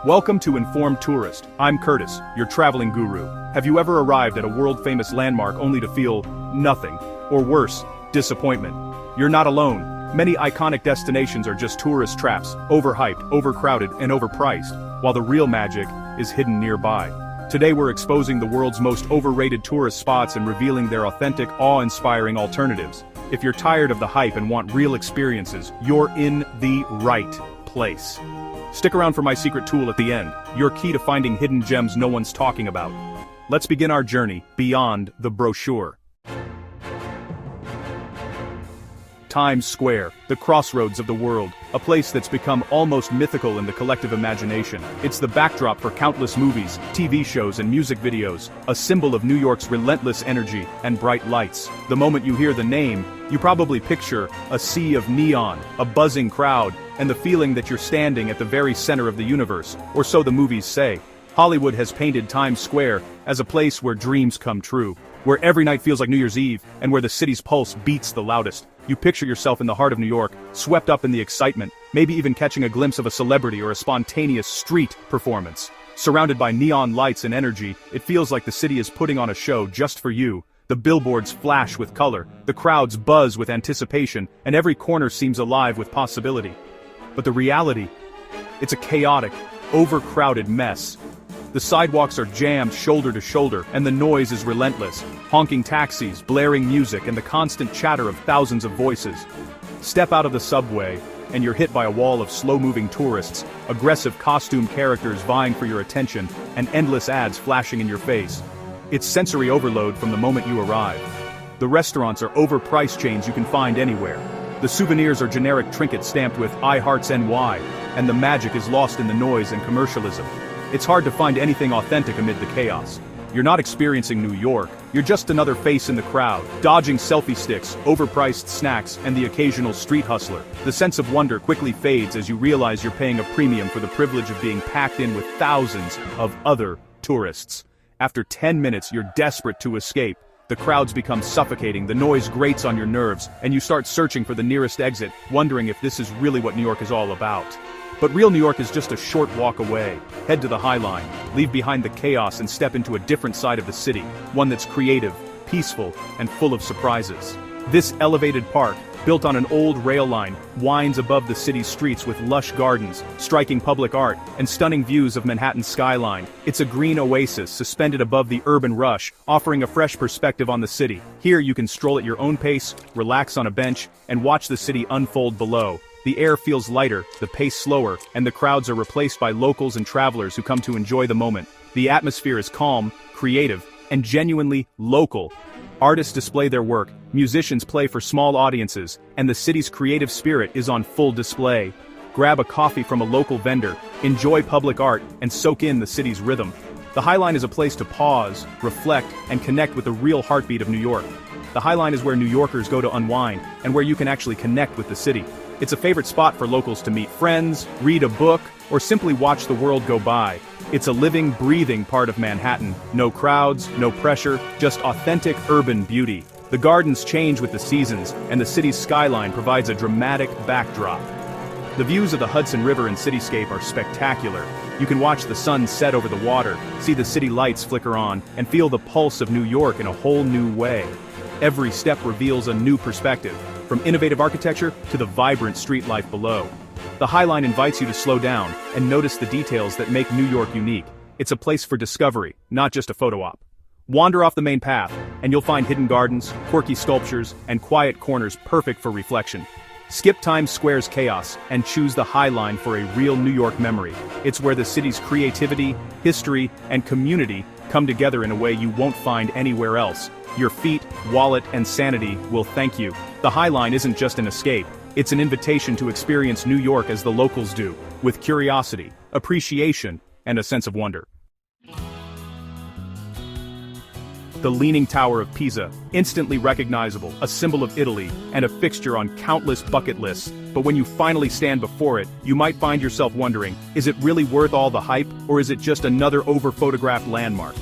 Welcome to Informed Tourist. I'm Curtis, your traveling guru. Have you ever arrived at a world-famous landmark only to feel nothing, or worse, disappointment? You're not alone. Many iconic destinations are just tourist traps, overhyped, overcrowded, and overpriced, while the real magic is hidden nearby. Today we're exposing the world's most overrated tourist spots and revealing their authentic, awe-inspiring alternatives. If you're tired of the hype and want real experiences, you're in the right place. Stick around for my secret tool at the end, your key to finding hidden gems no one's talking about. Let's begin our journey beyond the brochure. Times Square, the crossroads of the world, a place that's become almost mythical in the collective imagination. It's the backdrop for countless movies, TV shows, and music videos, a symbol of New York's relentless energy and bright lights. The moment you hear the name, you probably picture a sea of neon, a buzzing crowd, and the feeling that you're standing at the very center of the universe, or so the movies say. Hollywood has painted Times Square as a place where dreams come true, where every night feels like New Year's Eve, and where the city's pulse beats the loudest. You picture yourself in the heart of New York, swept up in the excitement, maybe even catching a glimpse of a celebrity or a spontaneous street performance. Surrounded by neon lights and energy, it feels like the city is putting on a show just for you. The billboards flash with color, the crowds buzz with anticipation, and every corner seems alive with possibility. But the reality? It's a chaotic, overcrowded mess. The sidewalks are jammed shoulder to shoulder, and the noise is relentless. Honking taxis, blaring music, and the constant chatter of thousands of voices. Step out of the subway, and you're hit by a wall of slow-moving tourists, aggressive costume characters vying for your attention, and endless ads flashing in your face. It's sensory overload from the moment you arrive. The restaurants are overpriced chains you can find anywhere. The souvenirs are generic trinkets stamped with I Hearts NY, and the magic is lost in the noise and commercialism. It's hard to find anything authentic amid the chaos. You're not experiencing New York, you're just another face in the crowd, dodging selfie sticks, overpriced snacks, and the occasional street hustler. The sense of wonder quickly fades as you realize you're paying a premium for the privilege of being packed in with thousands of other tourists. After 10 minutes, you're desperate to escape. The crowds become suffocating, the noise grates on your nerves, and you start searching for the nearest exit, wondering if this is really what New York is all about. But real New York is just a short walk away. Head to the High Line, leave behind the chaos and step into a different side of the city, one that's creative, peaceful, and full of surprises. This elevated park, built on an old rail line, winds above the city's streets with lush gardens, striking public art, and stunning views of Manhattan's skyline. It's a green oasis suspended above the urban rush, offering a fresh perspective on the city. Here you can stroll at your own pace, relax on a bench, and watch the city unfold below. The air feels lighter, the pace slower, and the crowds are replaced by locals and travelers who come to enjoy the moment. The atmosphere is calm, creative, and genuinely local. Artists display their work, musicians play for small audiences, and the city's creative spirit is on full display. Grab a coffee from a local vendor, enjoy public art, and soak in the city's rhythm. The High Line is a place to pause, reflect, and connect with the real heartbeat of New York. The High Line is where New Yorkers go to unwind, and where you can actually connect with the city. It's a favorite spot for locals to meet friends, read a book, or simply watch the world go by. It's a living, breathing part of Manhattan. No crowds, no pressure, just authentic urban beauty. The gardens change with the seasons, and the city's skyline provides a dramatic backdrop. The views of the Hudson River and cityscape are spectacular. You can watch the sun set over the water, see the city lights flicker on, and feel the pulse of New York in a whole new way. Every step reveals a new perspective, from innovative architecture to the vibrant street life below. The High Line invites you to slow down and notice the details that make New York unique. It's a place for discovery, not just a photo op. Wander off the main path, and you'll find hidden gardens, quirky sculptures, and quiet corners perfect for reflection. Skip Times Square's chaos and choose the High Line for a real New York memory. It's where the city's creativity, history, and community come together in a way you won't find anywhere else. Your feet, wallet, and sanity will thank you. The High Line isn't just an escape, it's an invitation to experience New York as the locals do, with curiosity, appreciation, and a sense of wonder. The Leaning Tower of Pisa, instantly recognizable, a symbol of Italy, and a fixture on countless bucket lists. But when you finally stand before it, you might find yourself wondering, is it really worth all the hype, or is it just another over-photographed landmark?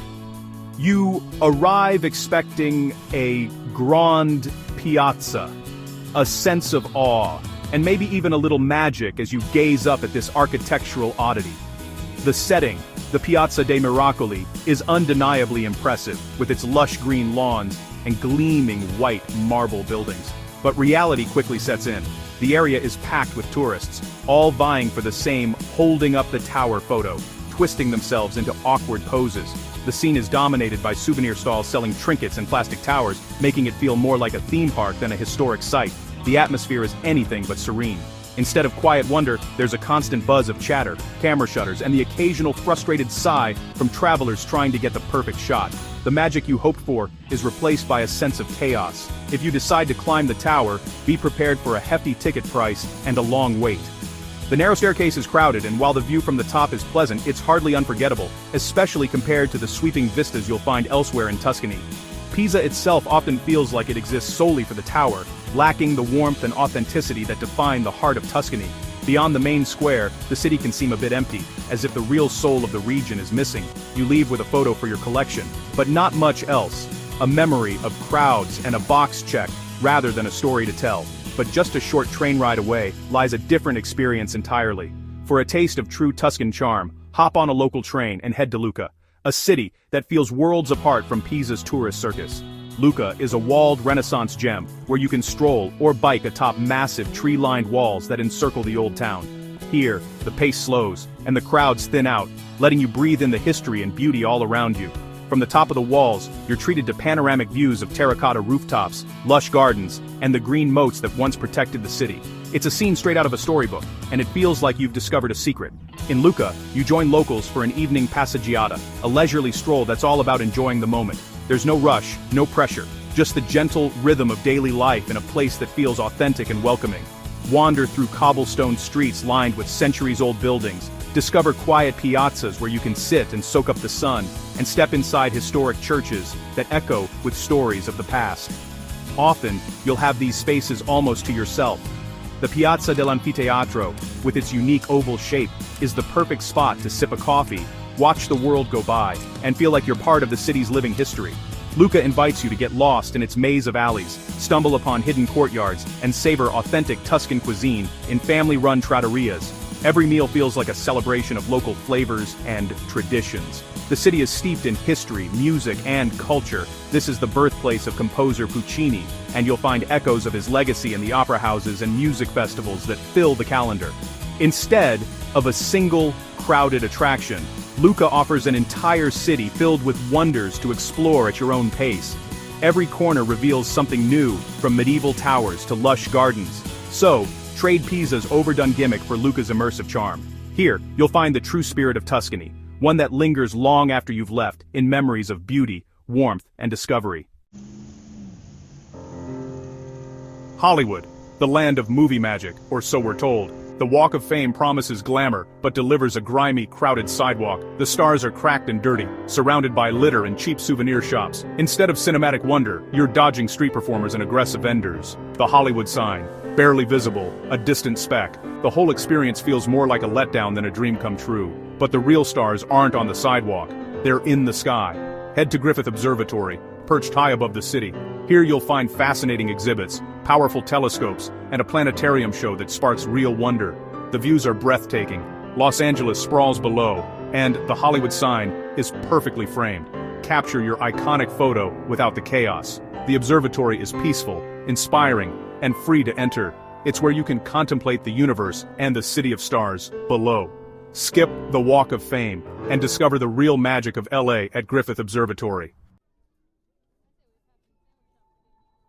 You arrive expecting a grand piazza, a sense of awe, and maybe even a little magic as you gaze up at this architectural oddity. The setting, the Piazza dei Miracoli, is undeniably impressive, with its lush green lawns and gleaming white marble buildings. But reality quickly sets in. The area is packed with tourists, all vying for the same holding up the tower photo, twisting themselves into awkward poses. The scene is dominated by souvenir stalls selling trinkets and plastic towers, making it feel more like a theme park than a historic site. The atmosphere is anything but serene. Instead of quiet wonder, there's a constant buzz of chatter, camera shutters, and the occasional frustrated sigh from travelers trying to get the perfect shot. The magic you hoped for is replaced by a sense of chaos. If you decide to climb the tower, be prepared for a hefty ticket price and a long wait. The narrow staircase is crowded, and while the view from the top is pleasant, it's hardly unforgettable, especially compared to the sweeping vistas you'll find elsewhere in Tuscany. Pisa itself often feels like it exists solely for the tower, lacking the warmth and authenticity that define the heart of Tuscany. Beyond the main square, the city can seem a bit empty, as if the real soul of the region is missing. You leave with a photo for your collection, but not much else. A memory of crowds and a box check, rather than a story to tell. But just a short train ride away lies a different experience entirely. For a taste of true Tuscan charm, hop on a local train and head to Lucca, a city that feels worlds apart from Pisa's tourist circus. Lucca is a walled Renaissance gem, where you can stroll or bike atop massive tree-lined walls that encircle the old town. Here, the pace slows, and the crowds thin out, letting you breathe in the history and beauty all around you. From the top of the walls, you're treated to panoramic views of terracotta rooftops, lush gardens, and the green moats that once protected the city. It's a scene straight out of a storybook, and it feels like you've discovered a secret. In Lucca, you join locals for an evening passeggiata, a leisurely stroll that's all about enjoying the moment. There's no rush, no pressure, just the gentle rhythm of daily life in a place that feels authentic and welcoming. Wander through cobblestone streets lined with centuries-old buildings, discover quiet piazzas where you can sit and soak up the sun, and step inside historic churches that echo with stories of the past. Often, you'll have these spaces almost to yourself. The Piazza dell'Anfiteatro, with its unique oval shape, is the perfect spot to sip a coffee, watch the world go by, and feel like you're part of the city's living history. Lucca invites you to get lost in its maze of alleys, stumble upon hidden courtyards, and savor authentic Tuscan cuisine in family-run trattorias. Every meal feels like a celebration of local flavors and traditions. The city is steeped in history, music, and culture. This is the birthplace of composer Puccini, and you'll find echoes of his legacy in the opera houses and music festivals that fill the calendar. Instead of a single, crowded attraction, Lucca offers an entire city filled with wonders to explore at your own pace. Every corner reveals something new, from medieval towers to lush gardens. So, trade Pisa's overdone gimmick for Lucca's immersive charm. Here, you'll find the true spirit of Tuscany, one that lingers long after you've left, in memories of beauty, warmth, and discovery. Hollywood, the land of movie magic, or so we're told. The Walk of Fame promises glamour, but delivers a grimy, crowded sidewalk. The stars are cracked and dirty, surrounded by litter and cheap souvenir shops. Instead of cinematic wonder, you're dodging street performers and aggressive vendors. The Hollywood sign, barely visible, a distant speck. The whole experience feels more like a letdown than a dream come true. But the real stars aren't on the sidewalk. They're in the sky. Head to Griffith Observatory, perched high above the city. Here you'll find fascinating exhibits, powerful telescopes, and a planetarium show that sparks real wonder. The views are breathtaking. Los Angeles sprawls below, and the Hollywood sign is perfectly framed. Capture your iconic photo without the chaos. The observatory is peaceful, inspiring, and free to enter. It's where you can contemplate the universe and the city of stars below. Skip the Walk of Fame and discover the real magic of LA at Griffith Observatory.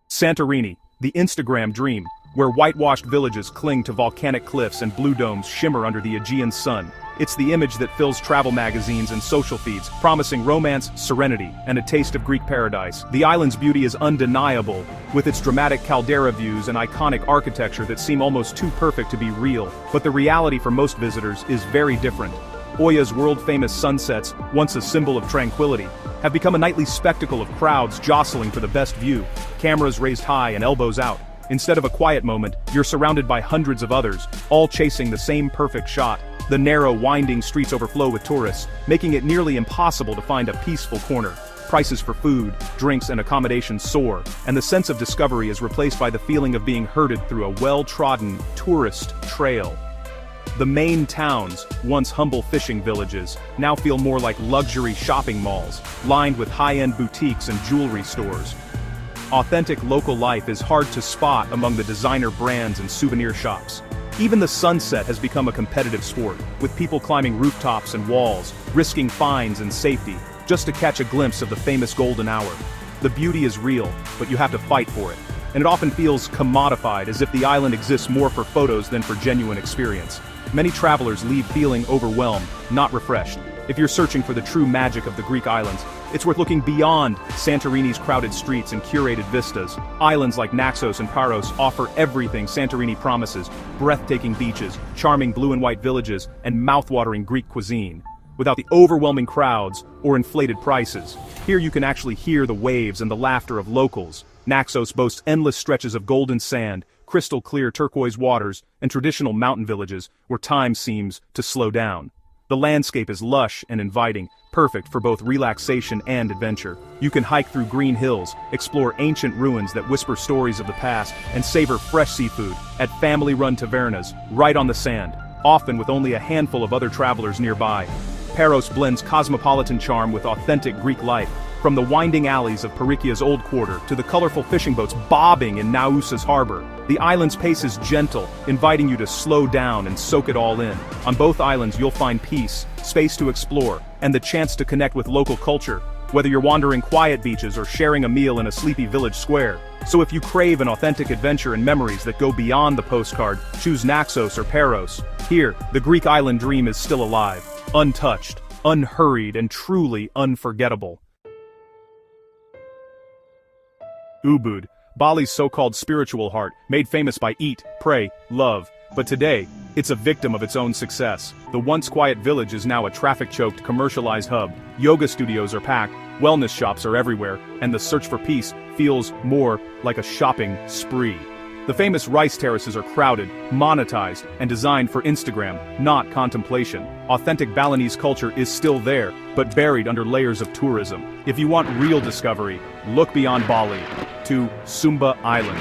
Santorini, the Instagram dream, where whitewashed villages cling to volcanic cliffs and blue domes shimmer under the Aegean sun. It's the image that fills travel magazines and social feeds, promising romance, serenity, and a taste of Greek paradise. The island's beauty is undeniable, with its dramatic caldera views and iconic architecture that seem almost too perfect to be real. But the reality for most visitors is very different. Oya's world-famous sunsets, once a symbol of tranquility, have become a nightly spectacle of crowds jostling for the best view, cameras raised high and elbows out. Instead of a quiet moment, you're surrounded by hundreds of others, all chasing the same perfect shot. The narrow, winding streets overflow with tourists, making it nearly impossible to find a peaceful corner. Prices for food, drinks, and accommodation soar, and the sense of discovery is replaced by the feeling of being herded through a well-trodden tourist trail. The main towns, once humble fishing villages, now feel more like luxury shopping malls, lined with high-end boutiques and jewelry stores. Authentic local life is hard to spot among the designer brands and souvenir shops. Even the sunset has become a competitive sport, with people climbing rooftops and walls, risking fines and safety, just to catch a glimpse of the famous golden hour. The beauty is real, but you have to fight for it. And it often feels commodified, as if the island exists more for photos than for genuine experience. Many travelers leave feeling overwhelmed, not refreshed. If you're searching for the true magic of the Greek islands, it's worth looking beyond Santorini's crowded streets and curated vistas. Islands like Naxos and Paros offer everything Santorini promises: breathtaking beaches, charming blue and white villages, and mouth-watering Greek cuisine. Without the overwhelming crowds or inflated prices, here you can actually hear the waves and the laughter of locals. Naxos boasts endless stretches of golden sand, crystal-clear turquoise waters, and traditional mountain villages where time seems to slow down. The landscape is lush and inviting, perfect for both relaxation and adventure. You can hike through green hills, explore ancient ruins that whisper stories of the past, and savor fresh seafood at family-run tavernas, right on the sand, often with only a handful of other travelers nearby. Paros blends cosmopolitan charm with authentic Greek life, from the winding alleys of Parikia's old quarter to the colorful fishing boats bobbing in Naousa's harbor. The island's pace is gentle, inviting you to slow down and soak it all in. On both islands you'll find peace, space to explore, and the chance to connect with local culture, whether you're wandering quiet beaches or sharing a meal in a sleepy village square. So if you crave an authentic adventure and memories that go beyond the postcard, choose Naxos or Paros. Here, the Greek island dream is still alive, untouched, unhurried, and truly unforgettable. Ubud, Bali's so-called spiritual heart, made famous by eat, pray, love. But today, it's a victim of its own success. The once quiet village is now a traffic-choked commercialized hub. Yoga studios are packed, wellness shops are everywhere, and the search for peace feels more like a shopping spree. The famous rice terraces are crowded, monetized, and designed for Instagram, not contemplation. Authentic Balinese culture is still there, but buried under layers of tourism. If you want real discovery, look beyond Bali to Sumba Island.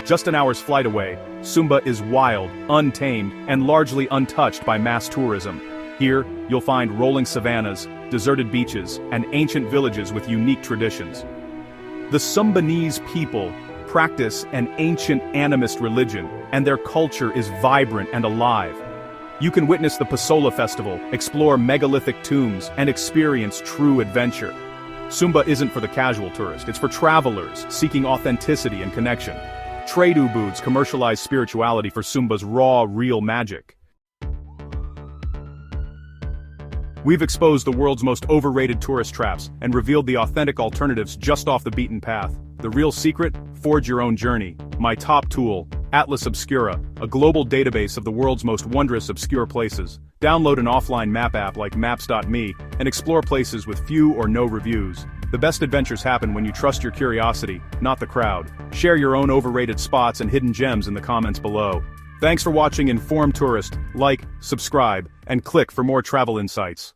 Just an hour's flight away, Sumba is wild, untamed, and largely untouched by mass tourism. Here, you'll find rolling savannas, deserted beaches, and ancient villages with unique traditions. The Sumbanese people practice an ancient animist religion, and their culture is vibrant and alive. You can witness the Pasola festival, explore megalithic tombs, and experience true adventure. Sumba isn't for the casual tourist, it's for travelers seeking authenticity and connection. Trade ubuds commercialize spirituality for Sumba's raw, real magic. We've exposed the world's most overrated tourist traps and revealed the authentic alternatives just off the beaten path. The real secret? Forge your own journey. My top tool, Atlas Obscura, a global database of the world's most wondrous obscure places. Download an offline map app like Maps.me and explore places with few or no reviews. The best adventures happen when you trust your curiosity, not the crowd. Share your own overrated spots and hidden gems in the comments below. Thanks for watching Informed Tourist. Like, subscribe, and click for more travel insights.